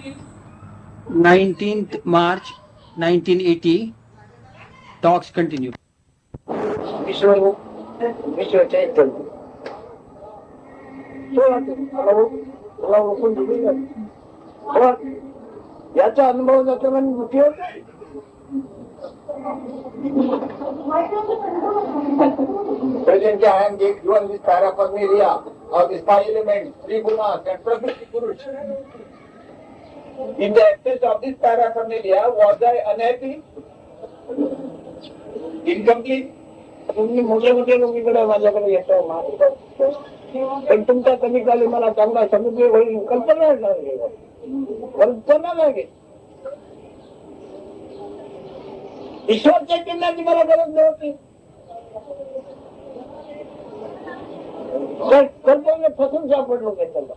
19th March 1980. Talks continue. विश्व चैतन्य याचा अनुभव जातो म्हणजे दुःखी होत. Presently I am given this paraphernalia of these 5 elements, 3 gunas and Prakriti Purush. In the excess of this paraphernalia, was I unhappy? Incomplete? तुम्ही मोठे मोठे लोकीकडे माझ्याकडे येतो पण तुमच्या कमी काली मला चांगला समुद्र होईल कल्पना लागेल. ईश्वर चैतन्याची मला गरज नव्हती. कल्पनेत फसून सापडलो की त्याला.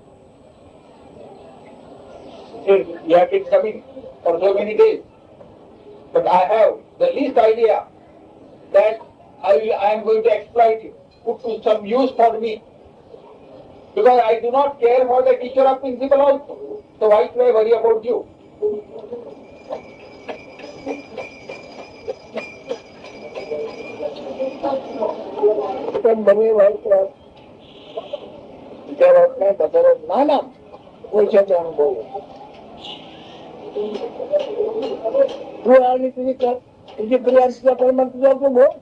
You have been coming for so many days, but I have the least idea that I am going to exploit it, put to some use for me, because I do not care for the teacher of principle also. So why should I worry about you? बने white नाही त्याच्यावर नाना पैशाचा अनुभव तू आणि तुझी प्रियांशीचा परिणाम तुझा तो भोग.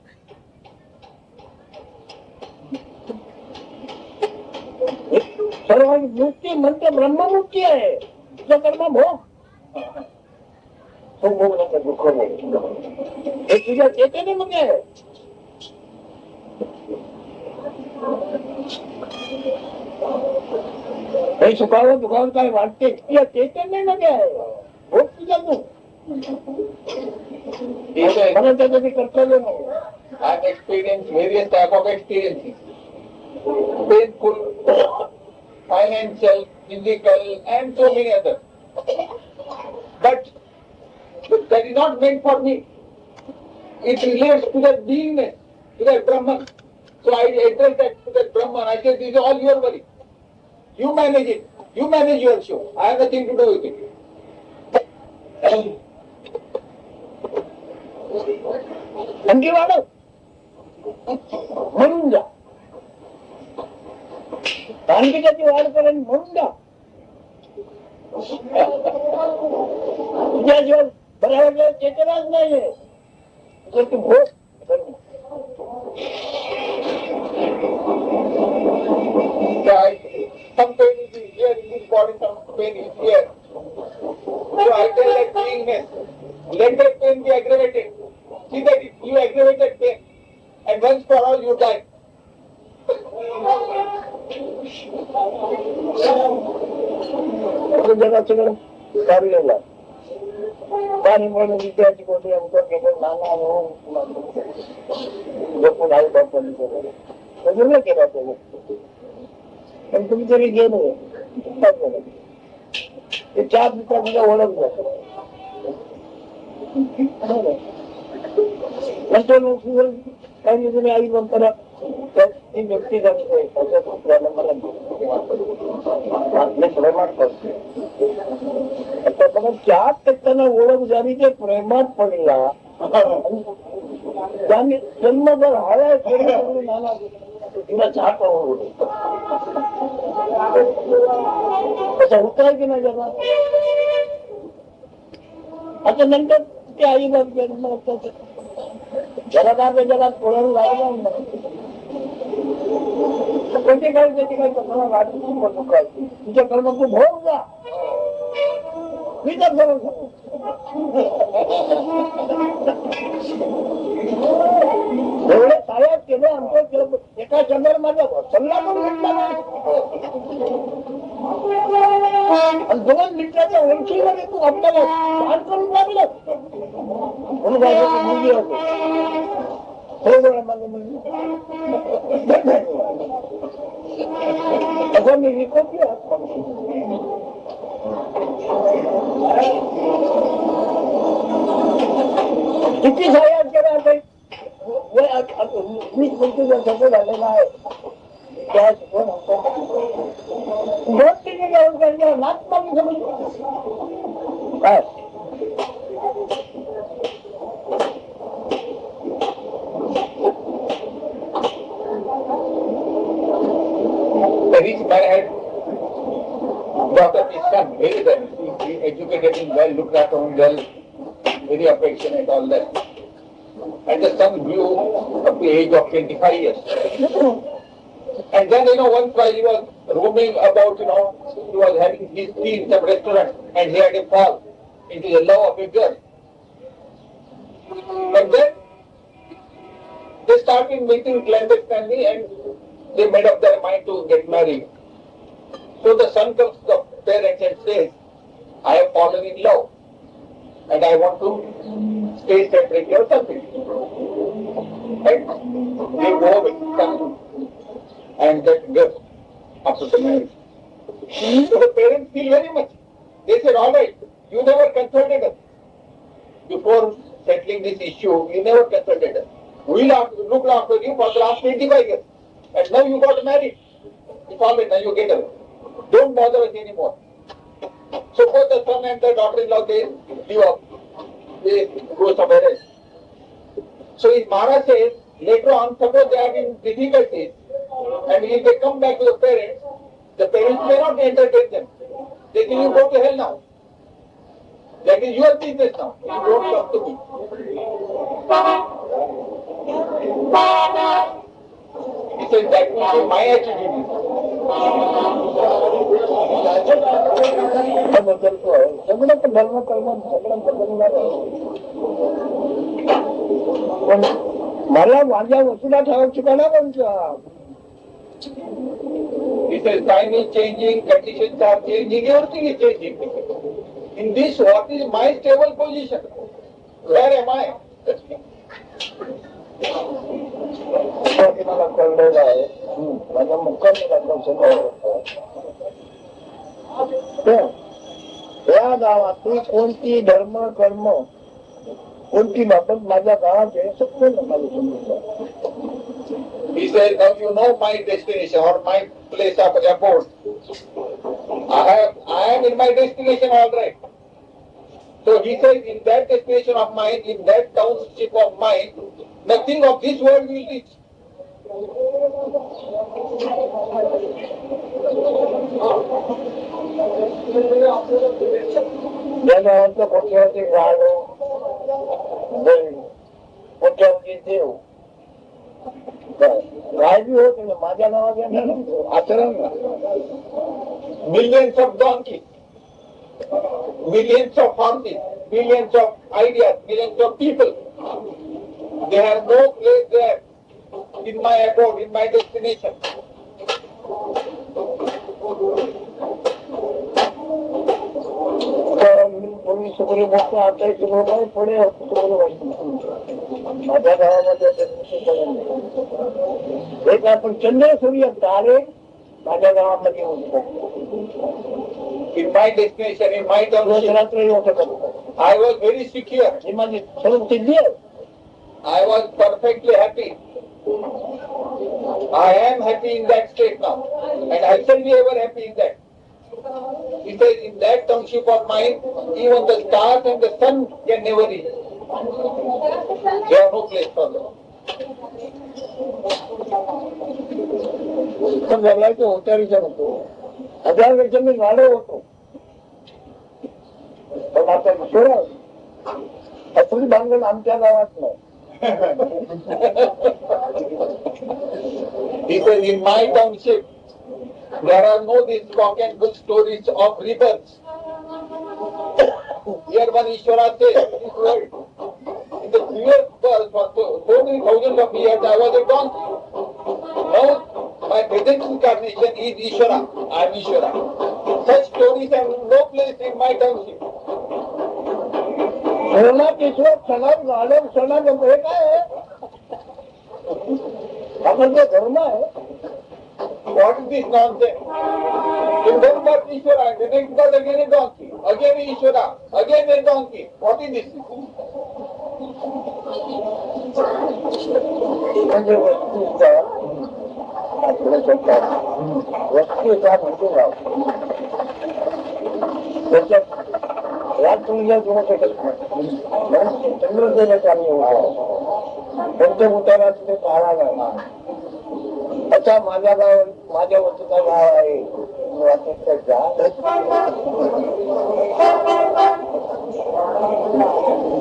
सर्व मुक्ती म्हणते ब्रह्ममुक्ती आहे. तुझा कर्म भोग तो भोग नका दुःख हे तुझ्या चेतनेमध्ये आहे. काही सुखावं दुखावं काय वाटते तुझ्या चैतन्यामध्ये आहे. भोग तुझा तू मला त्यासाठी कर्तव्य नाही. I have experienced various type of experiences, painful, financial, physical, and so many others. But that is not meant for me. It relates to that beingness, to that Brahman. So I address that to that Brahman. I say, this is all your worry. You manage it. You manage your show. I have nothing to do with it. आणखी वाढव म्हणून जा. आणखी त्याची वाढ कर आणि म्हणून जा. तुझ्याशिवाय बऱ्याच चेतनाच नाहीये. तू भोग some pain is here in this body, some pain is here. So I tell that beingness, let that pain be aggravated. See that you aggravate that pain, and once for all you die. जगाचं कार्याला पाणी म्हणून विद्यार्थी कोणी आमचं नाना जपून आई बापांनी केला पण तुम्ही तरी गेलो ते 4 दिवसांना ओळख जात काही तुम्ही आई बापाला ती व्यक्ती जगते त्याच्या पुत्राला मला प्रेमात पडते. आता बघा 4% ओळख झाली ते प्रेमात पडला. त्याने जन्मभर हाय नाना तिला 4 आवडले असं होत आहे की नाही जगात. आता नंतर ते आई बाप जगात कोणाला लागला कोणते काय त्याची काही कल्पना वाटत तुझ्या कर्म तू भोग जा. मी तर एवढे साऱ्या केलं आमचं केलं एका शंभर माझा सल्ला पण घेतला नाही. 2 मिनिटाच्या उंचीमध्ये तू आपल्याला छान करून लागलं म्हणून मुलगी होते माझं म्हणून असं मी विकत किती सह्यात केला काही 20-25 वर्षाचं झालेलं आहे. 2-3 The rich man had brought up his son very well. He educated him well, looked after him well, very affectionate, all that. And the son grew up to the age of 25 years. And then, once while he was roaming about, he was having his tea in some restaurant and he had a fall into the love of a girl. And then they started meeting clandestinely and they made up their mind to get married. So the son comes to the parents and says, I have fallen in love and I want to stay separately or something. And they go with son and that girl after the marriage. So the parents feel very much. They said, all right, you never consulted us. Before settling this issue, you never consulted us. We looked after you for the last 25 years. And now you got married. It's all right, now you get away. Don't bother us anymore. So both the son and the daughter-in-law, they give up. They go somewhere else. So his Maharaj says, later on, suppose they are in difficulties, and if they come back to the parents may not entertain them. They say, you go to hell now. That is your business now. You don't come to me. He says, that will be my attitude. मला माझ्या वस्तूला ठेवायची का ना पण He says, time is changing, conditions are changing, everything is changing. In this, what is my stable position? Where am I? मला कळलेलं आहे माझ्या मुक्कामीला या गावातली कोणती धर्म कर्म कोणती बाबत माझ्या गावात आहे सगळं मला समजतं. He said, now you know my destination or my place of abode. I am in my destination all right. So he says, in that destination of mine, in that township of mine, nothing of this world will reach. या गावाचं कोट्यावधी झाड कोट्यावधी देव काय B होत माझ्या गावात आचरण Millions of donkeys, millions of horses, millions of ideas, millions of people. They have no place there in my abode, in my destination. पूर्वी सगळे मोठ आता सगळं पुढे माझ्या गावामध्ये एक आपण चंद्र सूर्य तारे माझ्या गावामध्ये होऊ शकतो. In my destination, in my township, रात्री होऊ शकत I was very secure. ही माझी सर्व सिद्धी आहे. I was perfectly happy. I am happy in that state now. And I shall be ever happy in that. He says, in that township of mine, even the stars and the sun can never reach. There are no place for them. पण जगायचं होत्यारीचा होतो 1000 वर्ष मी गाडे होतो पण आता soda असली भानगड आमच्या गावात नाही. He says, in my township, there are no these cock and bull stories of rebirths. Here one Ishvara says, this world, in the previous birth, for so many thousands of years, I was a donkey. Now, my present incarnation is Ishvara. I am Ishvara. Such stories have no place in my township. सणात गाडव सणात हे काय आहे आपण जो धर्म आहे. What is this nonsense? In one birth Ishvara, the next birth again a donkey, again Ishvara, again a donkey. What is this? म्हणजे थोडं सोपं वस्तू एका म्हणतो राव त्याच्यात रात तुमच्या जोडू शकत नाही चंद्रदेवाचा आम्ही पंचभूताला तिथे पाहणार नाही. अच्छा माझ्या गाव माझ्या वस्तूचा गाव आहे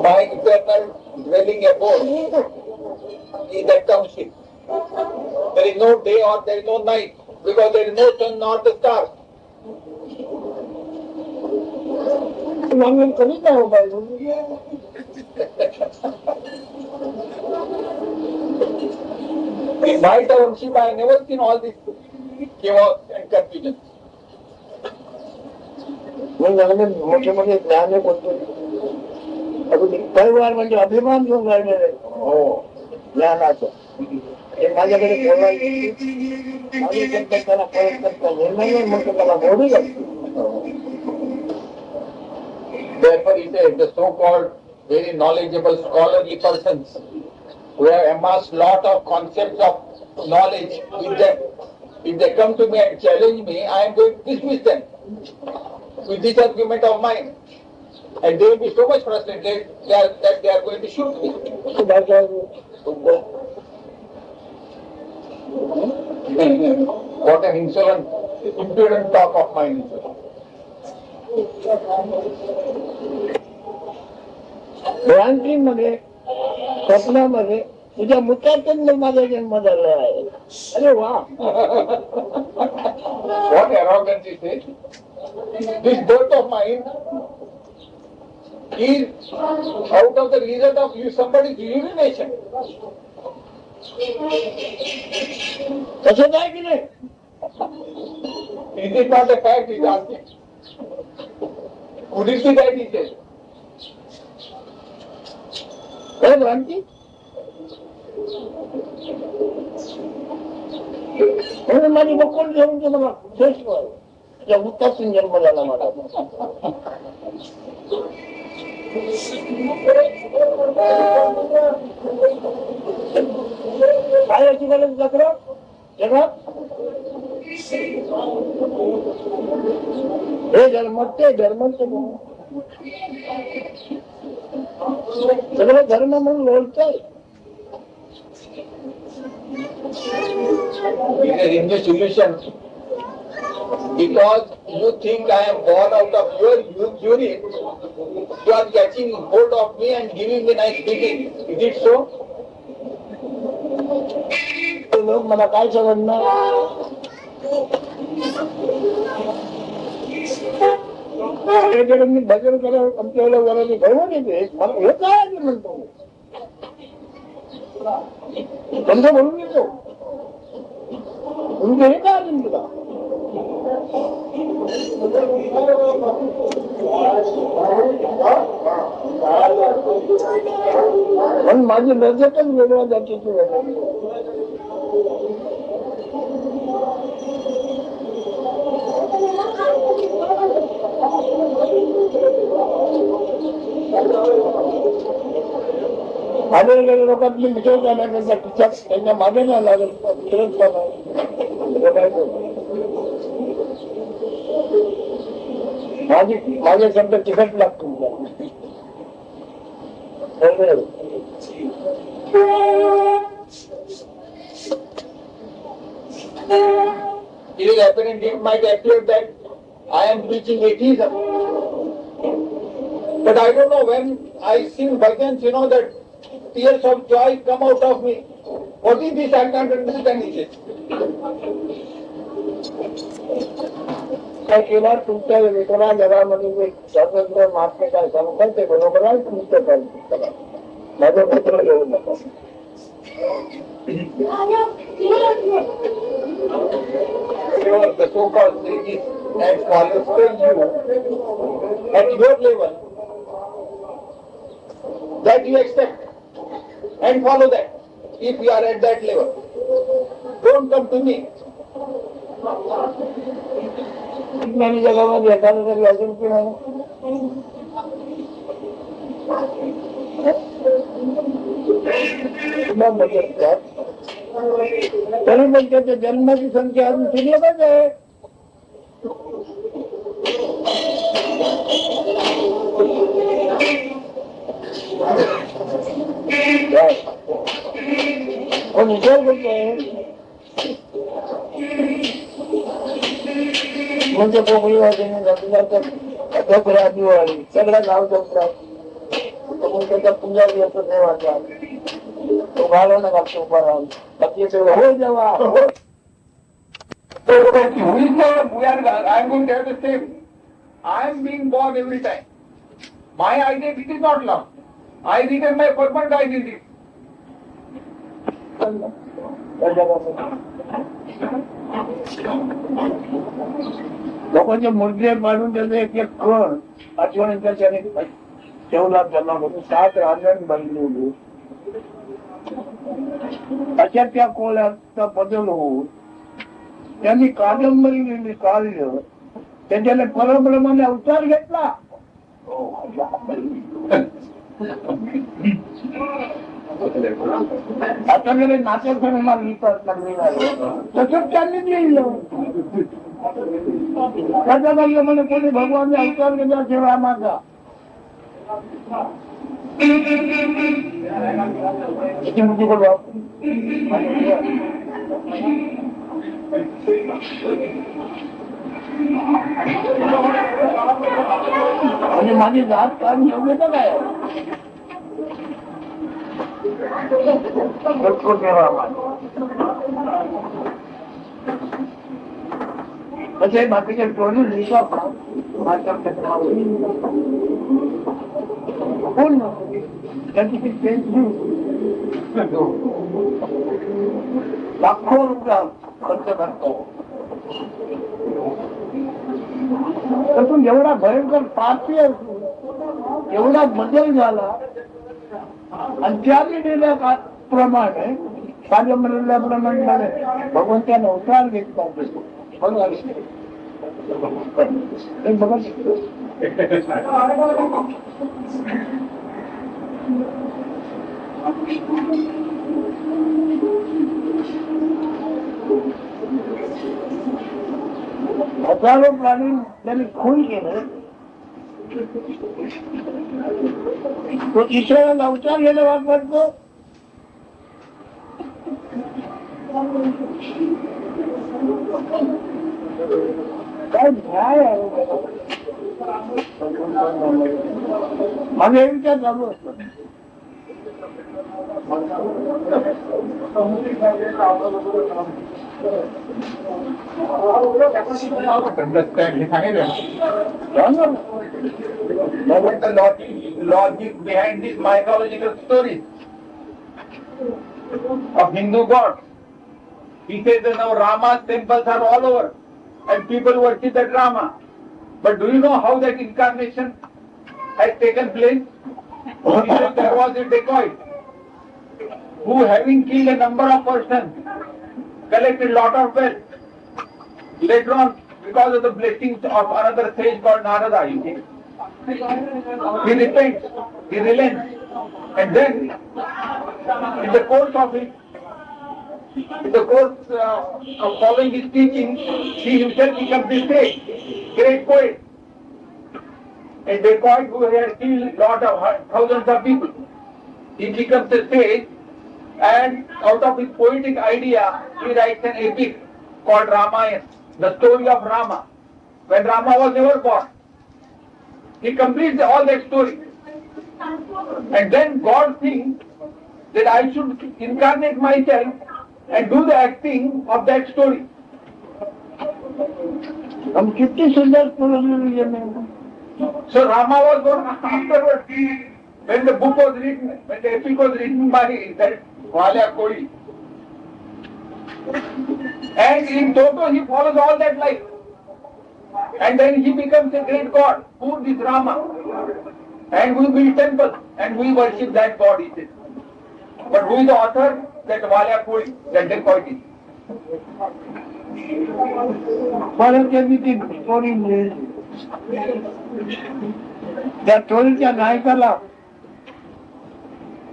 My eternal dwelling abode is that township. There is no day or there is no night because there is no sun nor the stars. म्हणून कधी नाही हो पाहिजे In my township, I have never seen all this chaos and confusion. म्हणजे मोठे मोठे ज्ञान कोणते अगदी परिवार म्हणजे अभिमान घेऊन राहिलेले हो ज्ञानाचं हे माझ्याकडे त्याला प्रयत्न निर्णय म्हणतो त्याला मोडी लागते. Therefore, he says the so-called very knowledgeable scholarly persons who have amassed lot of concepts of knowledge with them, if they come to me and challenge me, I am going to dismiss them with this argument of mine. And they will be so much frustrated that they are going to shoot me. What an insolent, impudent talk of mine. भ्रांतीमध्ये स्वप्नामध्ये तुझ्या मुखातून माझा जन्म झाला आहे. अरे वा What arrogance is this? This birth of mine is out of the result of somebody's urination. तसंच आहे की नाही Is it not a fact? He is asking. Could it be that he says? काय भ्रांती म्हणून माझी बकोल घेऊन गेलं बघ श्रेष्ठ तुझ्या मुखातून जन्म झाला माझा. काय याची गरज जत्रा जगात हे धर्म ते धर्म सगळं धर्म म्हणून बोलतोय. He says in the solution, because you think I am born out of your urine, you are catching hold of me and giving me nice beating. Is it so? लोक मला काय समजणार मी भजन करा आमच्या वराने घडवून येते मला हे काय म्हणतो समजा म्हणून येतो तुमचं हे काय अजून तुला पण माझी लज्जतच वेगळ्या जातीची वेगळी आलेल्या लोकांनी विचार करण्याचा खिशात त्यांच्या मागे नाही लागेल माझे शब्द तिखट लागतो It is apparent it might appear that I am preaching atheism. But I don't know when I sing bhajans, that tears of joy come out of me. What is this? I can't understand it. काय केला तुमच्या वेतना जगामध्ये जे स्वातंत्र्य महात्मे काय सांगतात ते बरोबर आहे तुमचं काय माझं पत्र घेऊ नका The so-called sages and scholars tell you at your level that you accept and follow that if you are at that level. Don't come to me. विज्ञानी जगामध्ये एखादं तरी अजून की नाही तरी पण त्याच्या जन्माची संख्या अजून शिल्लकच आहे. पण विचार करतोय म्हणजे कोकणी दसरा दिवाळी सगळ्या गाव जमतात. मग त्याच्या पूजा येतो देवाचा तो घालवणं घालतो उभा राहून बाकी हो जेव्हा I am going to have the same. I am being born every time. My identity is not lost. I retain my permanent identity. लोकांचे मुद्दे मांडून त्याचे एक एक कण आठवणीच्या त्याने ठेवला त्यांना होतो 7 राजन बनली अशा त्या कोळ्याचा बदल होऊन त्यांनी कादंबरी काढलं त्यांच्याने परप्रमाणे अवतार घेतला. आता गेले नाट्यसंगमा लिहितात तसंच त्यांनी लिहिलं. त्याच्या म्हणे कोणी भगवान अवतार घेतला शिवाय माझा म्हणजे माझी जात काम योग्यता काय तसे बाकीचे टोळी लिहितात कोण त्याची लाखो रुपया खर्च करतो. त्यातून एवढा भयंकर पापी असतो एवढा बदल झाला आणि त्याने दिल्या प्रमाणे कादंबरील्याप्रमाणे भगवंताने अवतार घेतला बघा हजारो प्राणी त्यांनी खून केले. तो ईश्वराला अवतार घ्यायला वापरतो. काय न्याय आहे माझ्या विचार चालू असतो. What the logic behind these mythological stories of Hindu gods? He says that now Rama's temples are all over and people worship that Rama. But do you know how that incarnation has taken place? He said there was a dacoit who, having killed a number of persons, collected lot of wealth. Later on, because of the blessings of another sage called Narada, you see, he repents, he relents, and then in the course of following his teaching, he himself becomes the sage, great poet. A dacoit who had killed thousands of people. He becomes a sage, and out of his poetic idea, he writes an epic called Ramayana, the story of Rama, when Rama was never born. He completes all that story. And then God thinks that I should incarnate myself and do the acting of that story. किती सुंदर story. So Rama was born afterwards, when the book was written, when the epic was written by that Valya Koli. And in toto he follows all that life. And then he becomes a great god. Who is Rama? And we build temples and we worship that god, he says. But who is the author? That Valya Koli, that dacoit. परत त्यांनी ती story लिहिली. त्या स्टोरीच्या नायकाला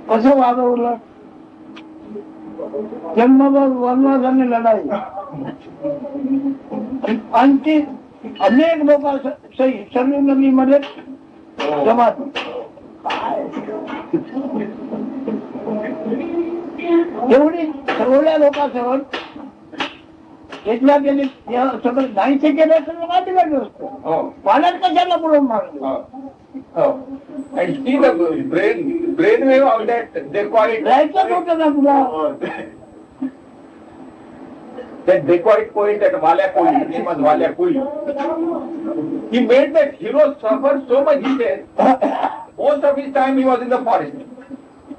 कसं वागवलं जन्मभर वनवासाने लढाई आणखी अनेक लोक सर्व नदीमध्ये जमात. एवढी सगळ्या लोकांसह घेतल्या गेले सगळं नाहीसे केलं सगळं माती लागलं असतं. पाण्यात कशाला बुडवून मारलं. And see the brainwave of that, they call it. राहायचं होतं ना तुला. That dacoit poet, that Valya Koli, his name was Valya Koli. He made that hero suffer so much, he said. Most of his time he was in the forest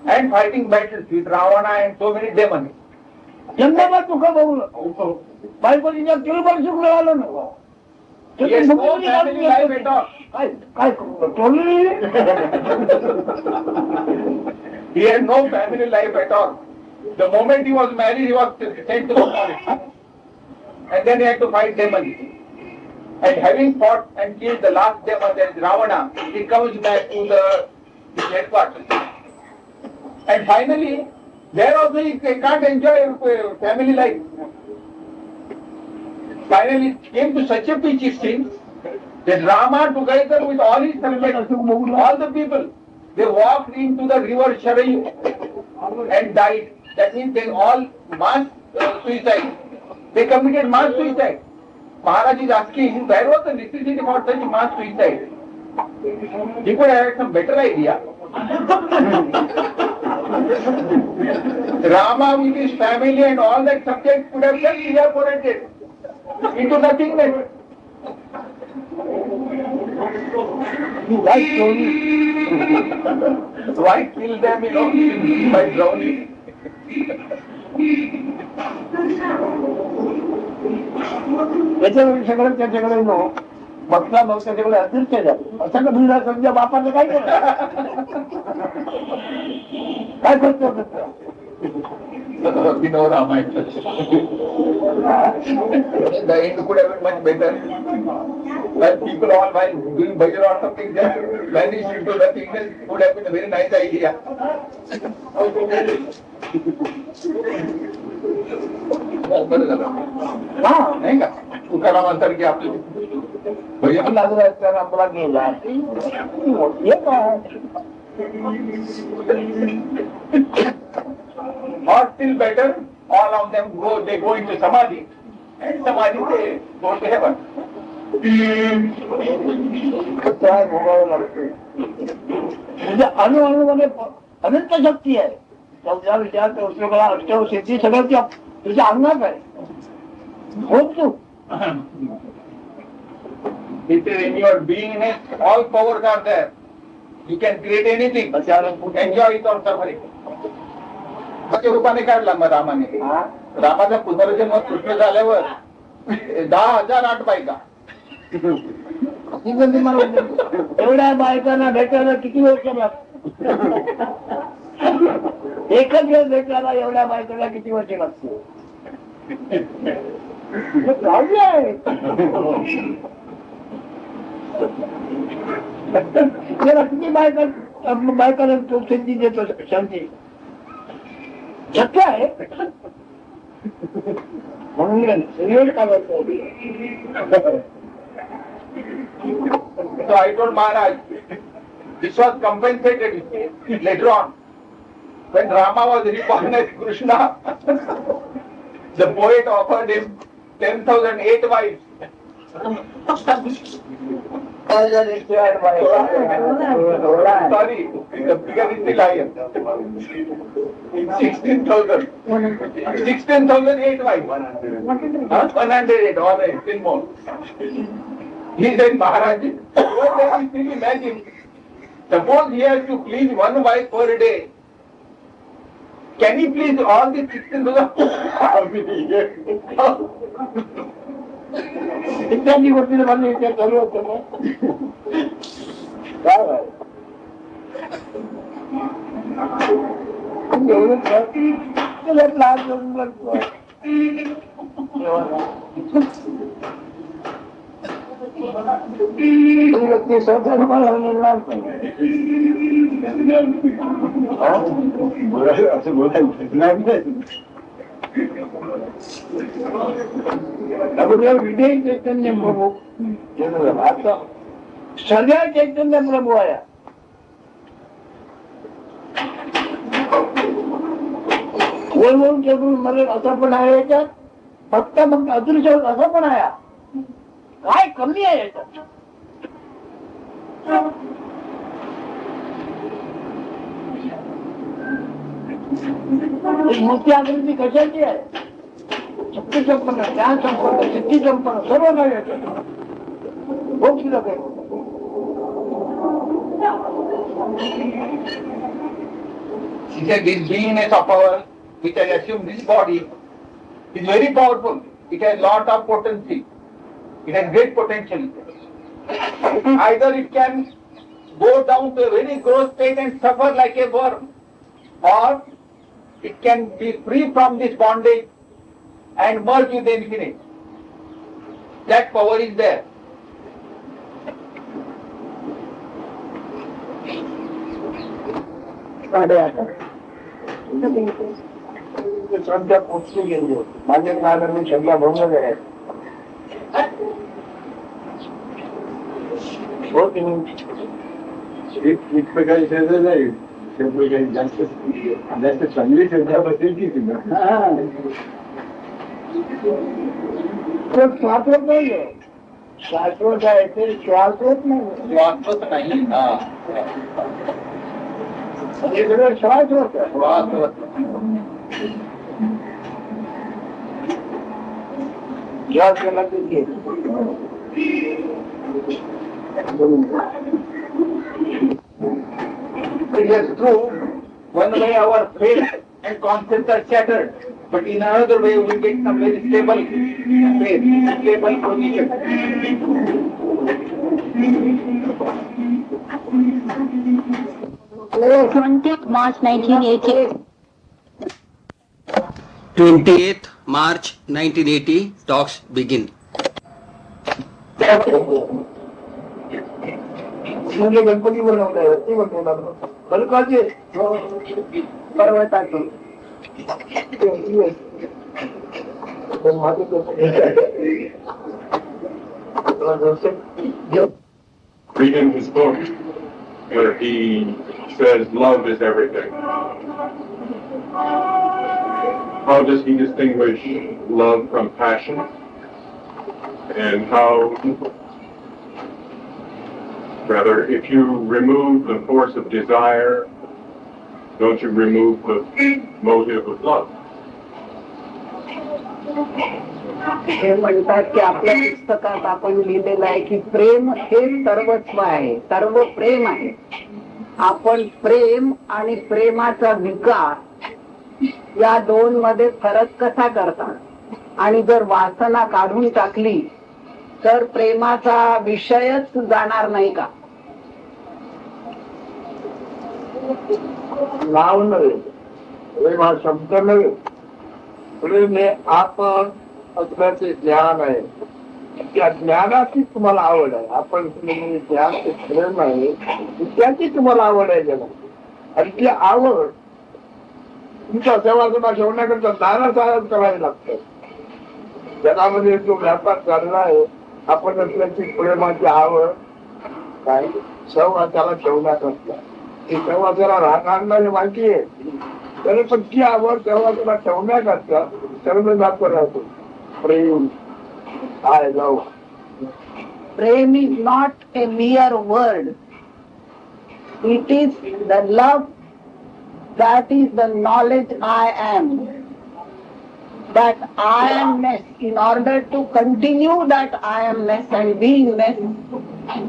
and fighting battles with Ravana and so many demons. जन्मभर दुःख बघलं. बायको तिच्या किलभर सुखलं आलं ना. He has no family life at all. काय टोलली. He had no family life at all. The moment he was married, he was sent to the forest. And then he had to fight demons. And having fought and killed the last demon, that is Ravana, he comes back to his headquarters. And finally, there also he can't enjoy family life. Finally, it came to such a pitch, it seems, that Rama, together with all his subjects, all the people, they walked into the river Sharayu and died. That means they all mass suicide. They committed mass suicide. Maharaj is asking, where was the necessity for such mass suicide? He could have had some better idea. Rama with his family and all that subject could have just evaporated into nothingness. Why kill them, by drowning? त्याच्यामुळे सगळं त्याच्याकडे बघता बघता सगळे अदृश्य झाले. असं का भिडा समजा बापाचं काय केलं. काय करतो. No Ramayana. The end could have been much better. When people all while doing bhajan or something just vanished into nothingness, it would have been a very nice idea. नाही का तुकारामांसारखे आपले भजन लागलं असताना आपला गेला. हे काय or still better, all of them they go into samadhi, and samadhi they go to heaven. त्रास भोगावा लागतो. म्हणजे अणुअणुमध्ये अनंत शक्ती आहे. चौदा विचार चौसला अष्टव शेती सगळं तुझ्या अंगात आहे. होत तू It is in your beingness, all powers are there. You can create anything, enjoy it or suffer it. रूपाने काढला मग रामाने. रामाचा पुनर्जन्म कृष्ण झाल्यावर 10,008 बायका. एवढ्या बायकांना भेटायला किती वर्ष लागतात. एकच वेळ भेटायला एवढ्या बायकांना किती वर्ष लागते. काव्य आहे. किती बायकांना तो संधी देतो. संधी शक्य आहे म्हणून So I told Maharaj, this was compensated later on. When Rama was reborn as Krishna, the poet offered him 10,008 wives. Sorry, the figure is still higher. 16,000. 16,008 wives. 108, all right, 10 more. He said, Maharaj, you still imagine, suppose he has to please one wife per day. Can he please all the 16,000? इत्यादी गोष्टी मला विचार चालू होतो ना. काय एवढं लाभ देऊन लागतो. व्यक्ती स्वतः मला मिळणार असं बोलायचं विजय चैतन्य प्रभू आता सगळ्या चैतन्य प्रभू आया बोलून चढून मला असा पण आहे याच्यात फक्त मग अदृश्य असा पण आहे काय कमी आहे याच्यात मोठी आकृती कशाची आहे शक्ती संपन्न ज्ञान संपन्न सिद्धी संपन्न सर्व नाही याच्यात खूप सुद्धा काही He said this beingness of power which has assumed this body is very powerful. It has lot of potency. It has great potential. Either it can go down to a very gross state and suffer like a worm, or it can be free from this bondage and merge with the infinite. That power is there. श्रद्धा पोचली गेली माझ्या काळात मी श्रद्धा भंग आहे काही श्रद्धा नाही काही जास्त जास्त चांगली श्रद्धा बसेल की शाश्वत नाही शाश्वत आहे ते शाश्वत नाही वास्तव नाही ना हे सगळं शाश्वत आहे वास्तव 'It is true, one way our faith and concepts are shattered, but in another way we get some very stable faith, stable position. 20th March 1980. 28th March 1980, talks begin. म्हणजे गणपती बनवलाय ते बनवला बलकाचे पर्वतातून Read in his book where he says love is everything. How does he distinguish love from passion? And how, rather, if you remove the force of desire, don't you remove the motive of love? हे म्हणतात की आपल्या पुस्तकात आपण लिहिलेलं आहे की प्रेम हे सर्वस्व आहे सर्व प्रेम आहे आपण प्रेम आणि प्रेमाचा विकार या दोन मध्ये फरक कसा करतात आणि जर वासना काढून टाकली तर प्रेमाचा विषयच जाणार नाही का नाव नव्हे प्रेम हा शब्द नव्हे प्रेम हे आपण असल्याचे ज्ञान आहे त्या ज्ञानाची तुम्हाला आवड आहे आपण ज्ञान ते प्रेम आहे त्याची तुम्हाला आवड आहे जगा आणि ती आवड तुमच्या सेवासुद्धा ठेवण्याकरता दारासाहेब करावी लागतं जगामध्ये जो व्यापार चालला आहे आपण असल्याची प्रेमाची आवड काय सेवा त्याला ठेवण्याकरता ती सेवा त्याला राहणार हे माहिती आहे तरी पण ती आवड सेवा त्याला ठेवण्याकरता सर्व व्यापार राहतो प्रेम आय लव्ह प्रेम is not a mere word it is the love that is the knowledge I am. That I amness, in order to continue that I amness and beingness,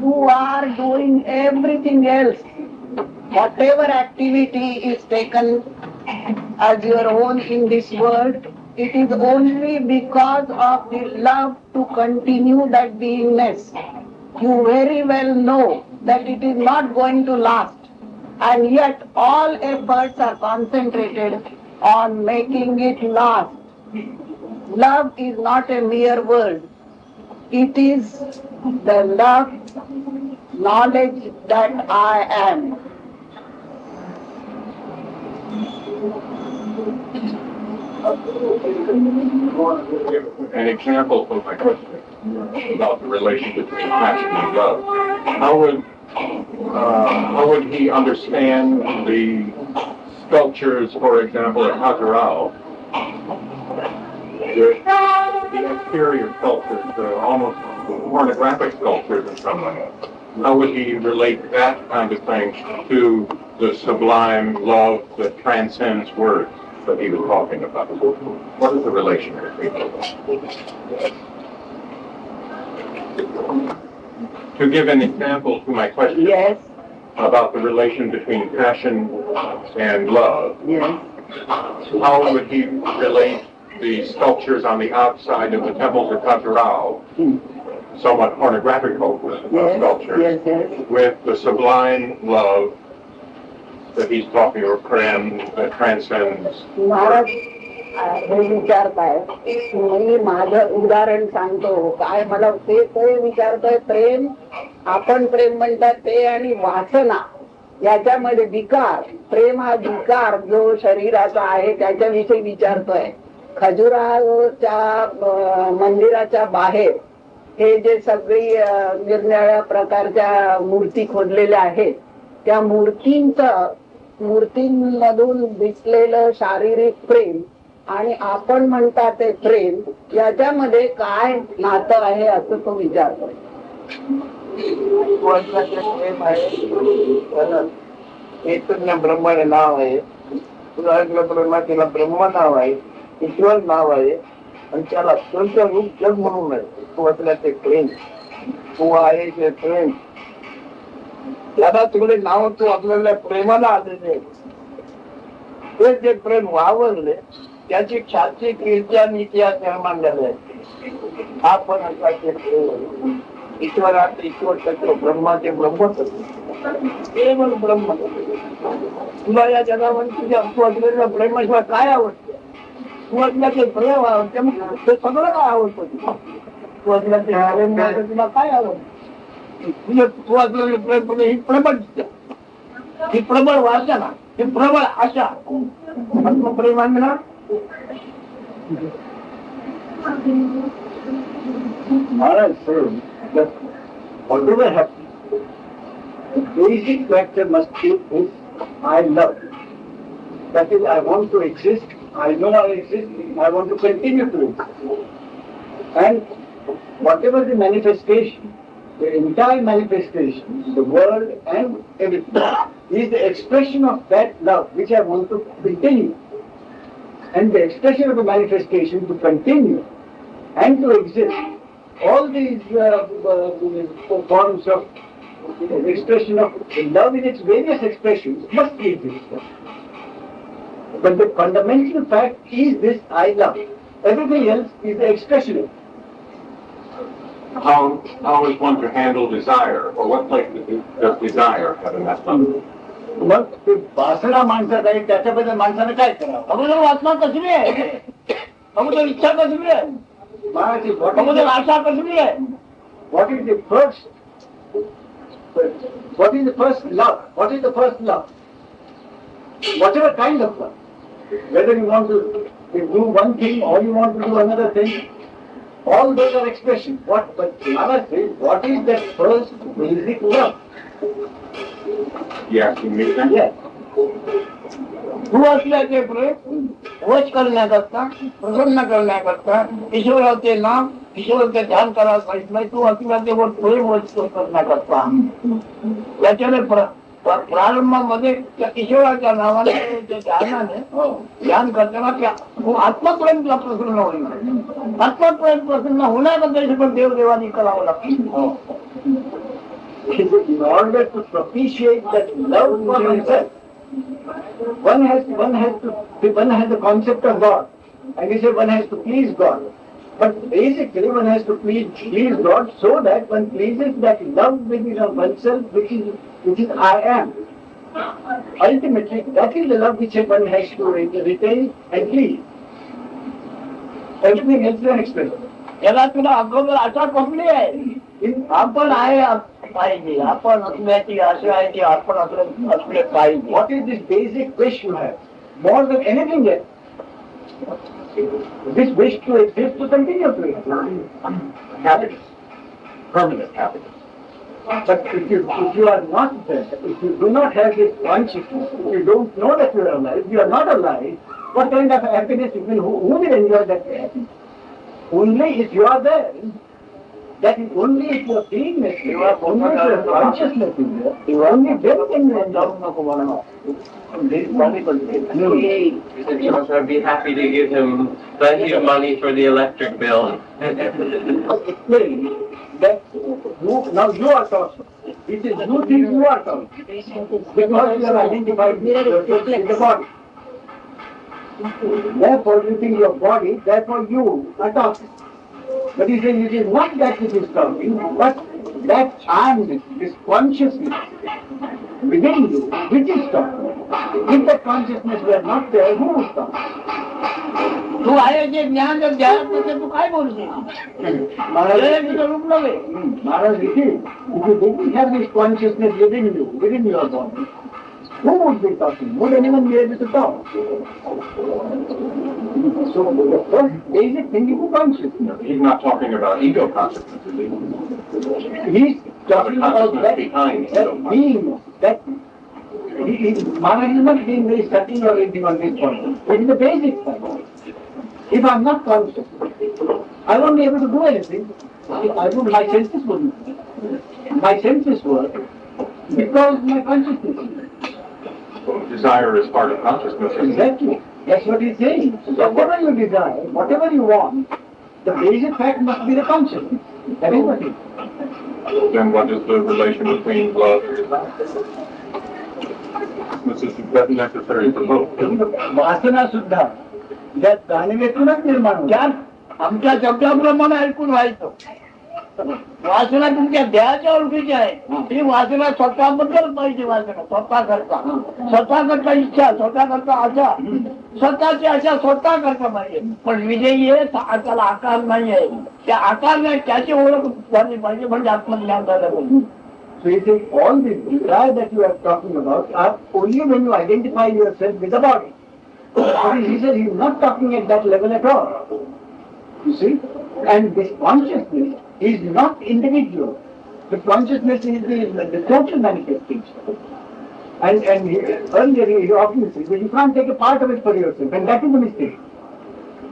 you are doing everything else. Whatever activity is taken as your own in this world, it is only because of the love to continue that beingness. You very well know that it is not going to last. And yet all efforts are concentrated on making it last. Love is not a mere word. It is the love, knowledge that I am. An example of my question about the relation between passion and love. How would he understand the sculptures, for example, at Khajuraho? The exterior sculptures, the almost pornographic sculptures in some way. How would he relate that kind of thing to the sublime love that transcends words that he was talking about? What is the relation between those? To give an example to my question Yes, about the relation between passion and love, yes. how would he relate the sculptures on the outside of the temples of Khajuraho, somewhat pornographic sculptures, Yes. with the sublime love that he's talking, or prem, that transcends? महाराज हे विचारताय, मी माझं उदाहरण सांगतो. काय मला ते विचारतोय, प्रेम आपण प्रेम म्हणतात ते, आणि वासना याच्यामध्ये विकार, प्रेम हा विकार जो शरीराचा आहे त्याच्याविषयी विचारतोय. खजुराहोच्या मंदिराच्या बाहेर हे जे सगळी निरनिराळ्या प्रकारच्या मूर्ती खोदलेल्या आहेत, त्या मूर्तींमधून दिसलेलं शारीरिक प्रेम आणि आपण म्हणतात ते प्रेम, याच्यामध्ये काय नातं आहे असं तो विचारतोय. प्रेम आहे, चैतन्य ब्रह्म हे नाव आहे. तुला ऐकलं ब्रह्मा, तिला ब्रह्म नाव आहे, ईश्वर नाव आहे, आणि त्याला स्वतः रूप जग म्हणून आहे. तू असल्या ते प्रेम, तू आहे ते प्रेम, त्याला तुकडे नाव तू आपल्याला प्रेमाला आलेले. ते जे प्रेम वावरले त्याची ख्याती कीर्ती आणि इतिहास निर्माण झाले. आपण असा ते प्रेम, ईश्वराचे ईश्वर तत्व, ब्रह्माचे ब्रह्मतत्व, केवळ ब्रह्म. तुला या जगामध्ये तुझ्या तू असलेल्या प्रेमाशिवाय काय आवडतं? तू असल्याचे प्रेम आवडते, ते सगळं काय आवडतं? तू असल्याचे प्रेम तुला काय आवडतं? तुझे तू असलेले प्रेम तुला ही प्रबळ, ही प्रबळ वासना, ही प्रबळ आशा, आत्मप्रेमाने ना. Maharaj says that whatever happens, the basic factor must be is I love. That is, I want to exist, I know I exist, I want to continue to exist. And whatever the manifestation, the entire manifestation, the world and everything is the expression of that love which I want to continue. And the expression of the manifestation to continue and to exist. All these forms of expression of love in its various expressions must be existed. But the fundamental fact is this: I love. Everything else is the expression of it. How is one to handle desire, or what place does desire have in that love? मग ते वासना माणसात आहे, त्याच्याबद्दल माणसाने काय करावं? अगोदर वासना कसली आहे? अगोदर इच्छा कसली आहे? अगोदर आशा कसली आहे? What is the first love? What is the first love? Whatever kind of love. Whether you want to do one thing or you want to do another thing, all those are expressions. But Maharaj says, what is that first basic love? Yes, you mean that? Yes. तू असल्याचे प्रेम वश करण्याकरता, प्रसन्न करण्याकरता ईश्वराचे नाम, ईश्वराचे ध्यान करायला पाहिजे नाही. तू असल्याचे वर प्रेम वश करण्याकरता त्याच्याने प्रारंभामध्ये त्या ईश्वराच्या नावाने, त्या ध्यानाने ध्यान करताना त्या आत्मप्रेम तुला प्रसन्न होईल. आत्मप्रेम प्रसन्न होण्याबद्दल पण देवदेवानी करावं लागतं. In order to propitiate that love for himself, one has the concept of God, and we say one has to please God. But basically, one has to please God so that one pleases that love within oneself, which is I am. Ultimately, that is the love which one has to retain and please. Everything else is an expression. याला तुला अगोदर आशा कसली आहे? आपण आहे पाहिजे, आपण असण्याची आशा आहे की आपण असले पाहिजे. What is this basic wish you have? More than anything else. This wish to exist to continue to exist. Happiness. Permanent happiness. But if you are not there, if you do not have this consciousness, if you don't know that you are alive, you are not alive, what kind of happiness you will, who will enjoy that happiness? Only if you are there. That is only if your beingness is there, only if your consciousness is there, only then can you enjoy. So I'd be happy to give him plenty of money for the electric bill. Explain that now you are talking. It is you think you are talking. Because you are identified with the body. Therefore you think your body, therefore you are talking. But he says it is not that which is talking, but that I-ness, this consciousness within you, which is talking. If that consciousness were not there, who would talk? तू आहे जे ज्ञान जर ध्यानात नसेल तू काय बोलशील तुझं रूप नव्हे Maharaj, if you didn't have this consciousness within you, within your body, who would be talking? Would anyone be able to talk? So the first basic thing is consciousness. He's not talking about ego consciousness, is he? He's talking about that, behind that being, that Maharaj is not being very subtle or anything on this point. It is the basic thing. If I'm not conscious, I won't be able to do anything. My senses wouldn't. My senses work because my consciousness. Desire is part of consciousness. Exactly. That's what he's saying. So whatever you desire, whatever you want, the basic fact must be the consciousness. That is what it is. Then what is the relation between love and desire? This is necessary for both. वासना सुद्धा ज्या जाणीवेतूनच निर्माण होते. ज्ञान आमच्या शब्दाप्रमाणे ऐकून व्हायचं वासना तुमच्या देहाच्या ओळखीची आहे ती वासना स्वतःबद्दल पाहिजे वासना स्वतः करता इच्छा स्वतः करता आशा स्वतःची आशा स्वतः करता पाहिजे पण विजयी आहे त्याला आकार नाही आहे त्या आकार नाही त्याची ओळख झाली पाहिजे म्हणजे आत्मज्ञान झालं पाहिजे. So he says all this desire that you are talking about are only when you identify yourself with the body. But he says he is not talking at that level at all. You see? And this consciousness is not individual. The consciousness is the total manifestation. And earlier he often said that you can't take a part of it for yourself, and that is the mistake.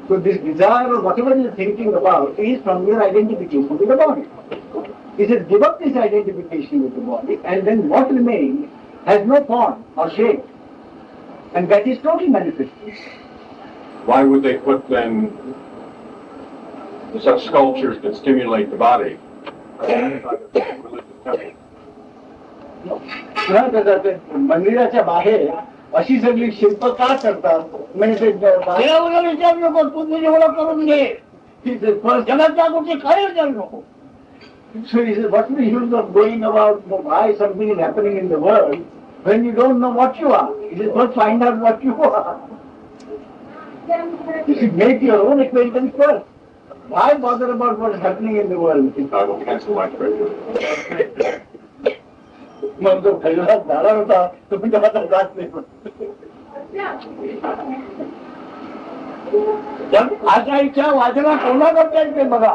So this desire or whatever you are thinking about is from your identification with the body. He says give up this identification with the body, and then what remains has no form or shape. And that is total manifestation. Why would they put then such sculptures that stimulate the body? मंदिराच्या बाहेर अशी सगळी शिल्प का करतात म्हणजे देवाला विचार नको तू तुझी ओळख करून घे जगाच्या गोष्टी काय विचार नको. So he says, what's the use of going about why something is happening in the world when you don't know what you are? He says, first find out what you are. You should make your own acquaintance first. Why bother about what's happening in the world? I will cancel my trip. मग जो पहिला झाला होता तो म्हणजे आता जात नाही. अशा इच्छा वाचना कोणा करता येते बघा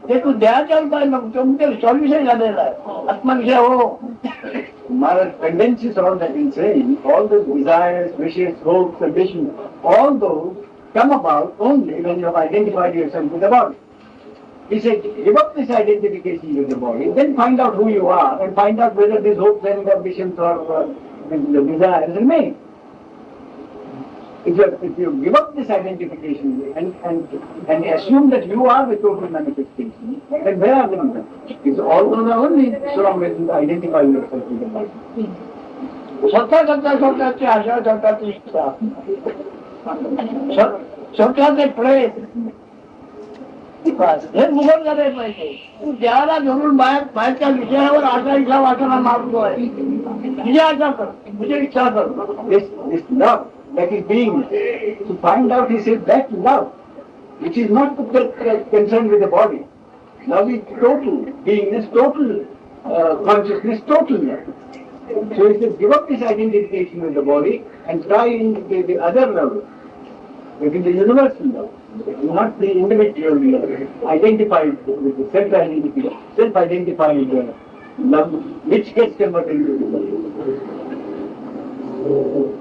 ते तू द्यायच्या मग तुमचे सॉल्युशन झालेलं आहे आत्मविषय हो. Maharaj condenses all that in saying, all the desires, wishes, hopes, ambitions, all those come about only when you have identified yourself with the body. He said, give up this identification with the body, then find out who you are and find out whether these hopes and ambitions or the desires remain. If you give up this identification and assume that you are the total manifestation, then where are the limits? It's all those are only so long as you identify yourself with the body. स्वतः करता स्वतःची आशा स्वतःची इच्छा स्वतःचे प्रयत्न हे मुघल झाले पाहिजे. तू देवाला धरून बाहेरच्या विषयावर आशा इच्छा वाचना मारतोय तुझी आशा कर तुझी इच्छा कर. This love that is being, to find out, he said, that love, which is not concerned with the body. Love is total beingness, total consciousness, total love. So he said, give up this identification with the body and try in the other love, It is the universal love, not the individual love, identified with the self-identified love, which gets converted into love.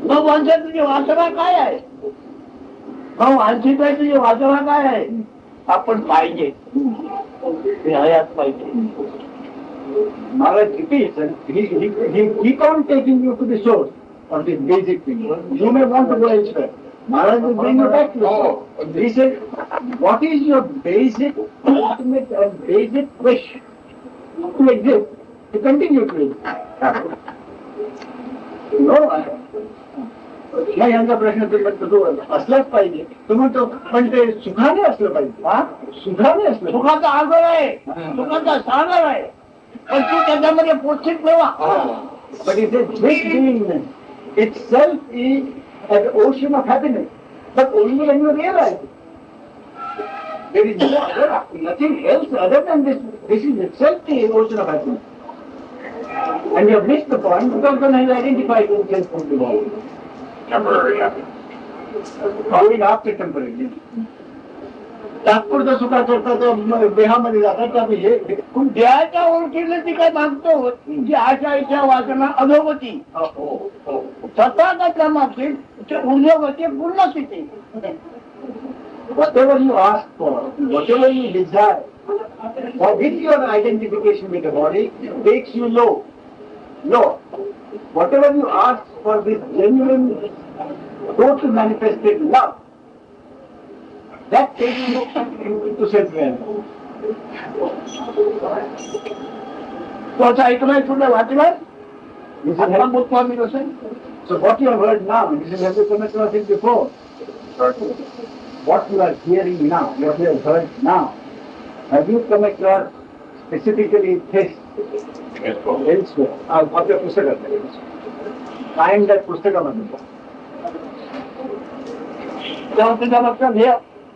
मग वांछा तुझी वासना काय आहे? मग वांछित आहे तुझी वासना काय आहे? आपण पाहिजे ते हयात पाहिजे. Maharaj repeats and he keep on taking you to the source of the basic thing. You may want to go elsewhere. Maharaj will bring you back to the source. He said, what is your basic, ultimate and basic wish to exist, to continue to exist? No, नाही यांचा प्रश्न तो असलाच पाहिजे. तुम्ही तो पण ते सुखाने असलं पाहिजे. हा, सुखाने असलं. सुखाचा आगर आहे, सुखाचा सागर आहे, पण तू त्याच्यामध्ये पोषित ठेवा. But it's a big being. Itself is an ocean of happiness. But only when you realize it. There is no other, nothing else other than this. This is itself the ocean of happiness. And you have missed the point because one has identified himself with the body. Temporary happiness. Going after temporary. तात्पुरता सुखाचा तो देहामध्ये जातात त्या देहाच्या ओळखीला ती काय मागतो जी आशा इच्छा वासना अधोगती स्वतःच्या मागची ऊर्ध्वगती पूर्ण स्थिती. Whatever you ask for, whatever you desire, for which your identification with the body takes you low. Whatever you ask for this genuine, total manifested love, that takes you into self-awareness. So what you have heard now, this is have you come across it before? What you are hearing now, what you have heard now, have you come across specifically this elsewhere? आपल्या पुस्तकात कायम त्या पुस्तकामध्ये तेव्हा तुझ्या लक्षात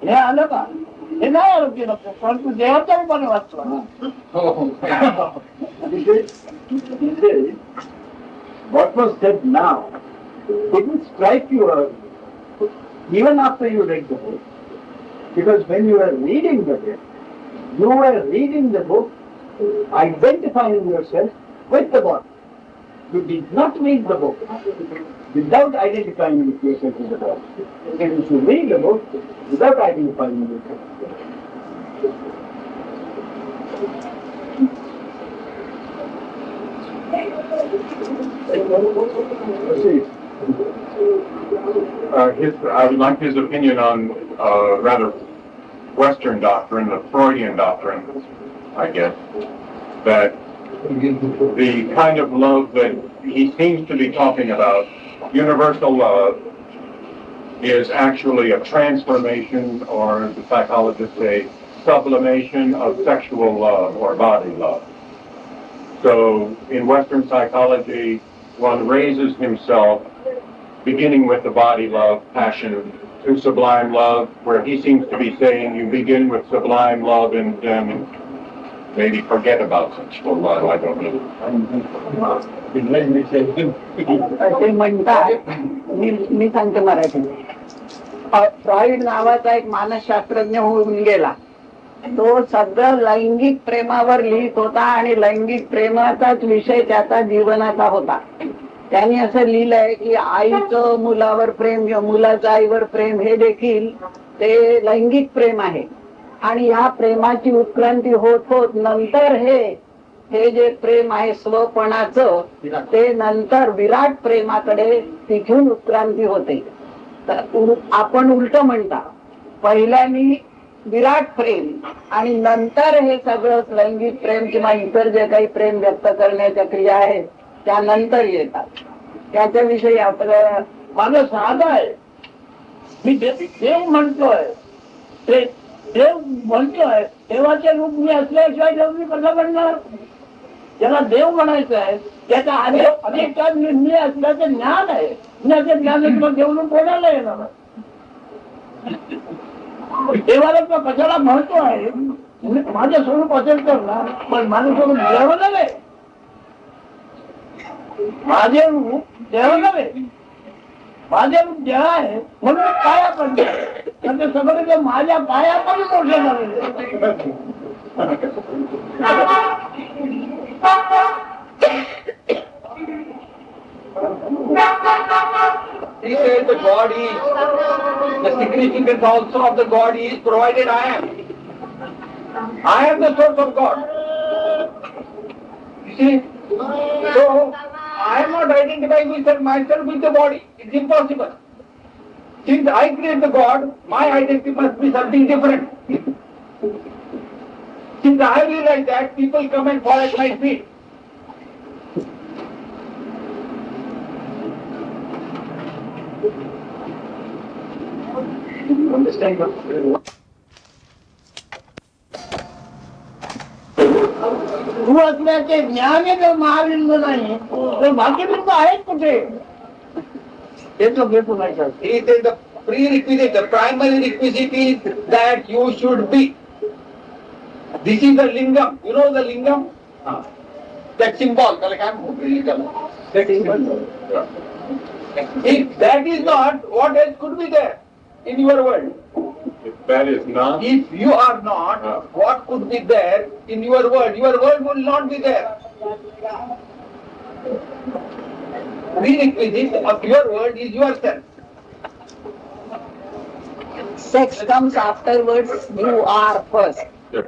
हे आलं का? हे नाही आलं की लक्षात, पण तू देवाच्या रूपाने वाचतो. What was said now didn't strike you even after you read the book. Because when you were reading the book, you were reading the book identifying yourself with the body. You did not read the book without identifying with yourself with the body. And if you read the book without identifying with yourself. I would like his opinion on rather Western doctrine, the Freudian doctrine, I guess, that the kind of love that he seems to be talking about, universal love, is actually a transformation, or as the psychologists say, sublimation of sexual love or body love. So in Western psychology, one raises himself, beginning with the body love, passion, to sublime love, where he seems to be saying you begin with sublime love and then maybe forget about sexual love. I don't know. ते म्हणतात, मी सांगते Marathi. Freud नावाचा एक मानसशास्त्रज्ञ होऊन गेला. तो सगळं लैंगिक प्रेमावर लिहित होता आणि लैंगिक प्रेमाचाच विषय त्याचा जीवनाचा होता. त्यांनी असं लिहिलंय की आईचं मुलावर प्रेम किंवा मुलाचं आईवर प्रेम हे देखील ते लैंगिक प्रेम आहे. आणि ह्या प्रेमाची उत्क्रांती होत होत नंतर हे जे प्रेम आहे स्वपणाचं ते नंतर विराट प्रेमाकडे तिथून उत्क्रांती होते. तर आपण उलट म्हणता, पहिल्यांनी विराट प्रेम आणि नंतर हे सगळं लैंगिक प्रेम किंवा इतर जे काही प्रेम व्यक्त करण्याच्या क्रिया आहेत त्यानंतर येतात. त्याच्याविषयी आपल्याला माझं साधं आहे, मी देव म्हणतोय, ते देव म्हणतोय, देवाचे रूप मी असल्याशिवाय देव मी कसं म्हणणार? ज्याला देव म्हणायचं आहे त्याचा अनेक मी असल्याचं ज्ञान आहे. ज्ञानाचं ज्ञान तुला देवरून कोणाला येणार? देवाला तो कशाला महत्व आहे? माझं स्वरूप असेल तर ना, पण माझं स्वरूप देव नव्हे, माझे रूप देव नव्हे. माझ्या जे आहे म्हणून मी पाया पडले. म्हणजे सगळे ते माझ्या पाया पण मोठे झालेले. He says the God is, the significance also of the God is provided I am. I am the source of God. You see? So, I am not identifying myself with the body. It's impossible. Since I create the God, my identity must be something different. Since I realize that, people come and fall at my feet. तू असल्याचे ज्ञान जर महाबिंब नाही तर बाकीबिंब आहेत कुठे? हे तो घेतो नाही sir. He says the prerequisite, the primary requisite is that you should be. This is the lingam. You know the lingam? That symbol. That symbol. If that is not, what else could be there in your world? If that is not, If you are not, what could be there in your world? Your world will not be there. Prerequisite of your world is yourself. Sex comes afterwards, you are first. if